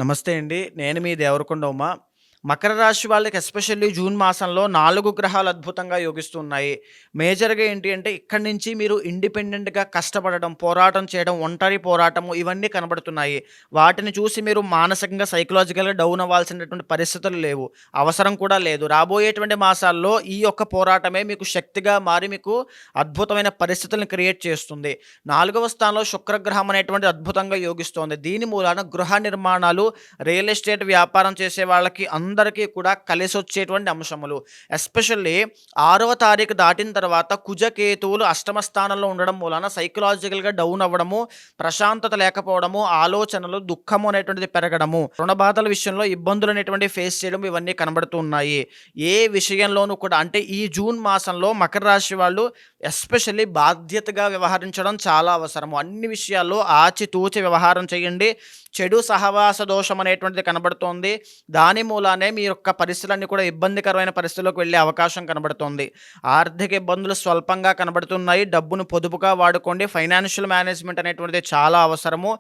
నమస్తే అండి. నేను మీ దేవరకొండ ఉమ. మకర రాశి వాళ్ళకి ఎస్పెషల్లీ జూన్ మాసంలో 4 గ్రహాలు అద్భుతంగా యోగిస్తున్నాయి. మేజర్‌గా ఏంటి అంటే ఇక్కడి నుంచి మీరు ఇండిపెండెంట్‌గా కష్టపడడం, పోరాటం చేయడం, ఒంటరి పోరాటము ఇవన్నీ కనబడుతున్నాయి. వాటిని చూసి మీరు మానసికంగా, సైకలాజికల్‌గా డౌన్ అవ్వాల్సినటువంటి పరిస్థితులు లేవు. అవసరం కూడా లేదు. రాబోయేటువంటి మాసాల్లో ఈ యొక్క పోరాటమే మీకు శక్తిగా మారి మీకు అద్భుతమైన పరిస్థితులను క్రియేట్ చేస్తుంది. 4వ స్థానంలో శుక్రగ్రహం అనేటువంటిది అద్భుతంగా యోగిస్తోంది. దీని మూలాన గృహ నిర్మాణాలు, రియల్ ఎస్టేట్ వ్యాపారం చేసే వాళ్ళకి అందరికీ కూడా కలిసొచ్చేటువంటి అంశములు. ఎస్పెషల్లీ 6వ తారీఖు దాటిన తర్వాత కుజకేతువులు అష్టమ స్థానంలో ఉండడం మూలాన సైకలాజికల్‌గా డౌన్ అవ్వడము, ప్రశాంతత లేకపోవడము, ఆలోచనలు, దుఃఖము అనేటువంటిది పెరగడము, రుణ బాధల విషయంలో ఇబ్బందులు అనేటువంటివి ఫేస్ చేయడం ఇవన్నీ కనబడుతూ ఉన్నాయి. ఏ విషయంలోనూ కూడా అంటే ఈ జూన్ మాసంలో మకర రాశి వాళ్ళు ఎస్పెషల్లీ బాధ్యతగా వ్యవహరించడం చాలా అవసరము. అన్ని విషయాల్లో ఆచితూచి వ్యవహారం చేయండి. చెడు సహవాస దోషం అనేటువంటిది కనబడుతోంది. దాని మూలానే మీ యొక్క పరిస్థితులన్నీ కూడా ఇబ్బందికరమైన పరిస్థితుల్లోకి వెళ్ళే అవకాశం కనబడుతోంది. ఆర్థిక ఇబ్బందులు స్వల్పంగా కనబడుతున్నాయి. డబ్బును పొదుపుగా వాడుకోండి. ఫైనాన్షియల్ మేనేజ్‌మెంట్ అనేటువంటిది చాలా అవసరము.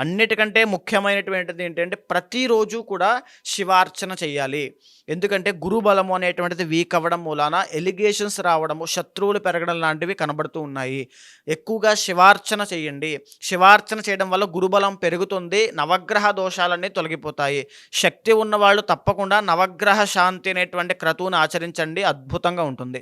అన్నిటికంటే ముఖ్యమైనటువంటిది ఏంటంటే ప్రతిరోజు కూడా శివార్చన చేయాలి. ఎందుకంటే గురు బలము అనేటువంటిది వీక్ అవ్వడం మూలాన ఎలిగేషన్స్ రావడము, శత్రువులు పెరగడం లాంటివి కనబడుతూ ఉన్నాయి. ఎక్కువగా శివార్చన చేయండి. శివార్చన చేయడం వల్ల గురుబలం పెరుగుతుంది. నవగ్రహ దోషాలన్నీ తొలగిపోతాయి. శక్తి ఉన్నవాళ్ళు తప్పకుండా నవగ్రహ శాంతి అనేటువంటి క్రతువుని ఆచరించండి. అద్భుతంగా ఉంటుంది.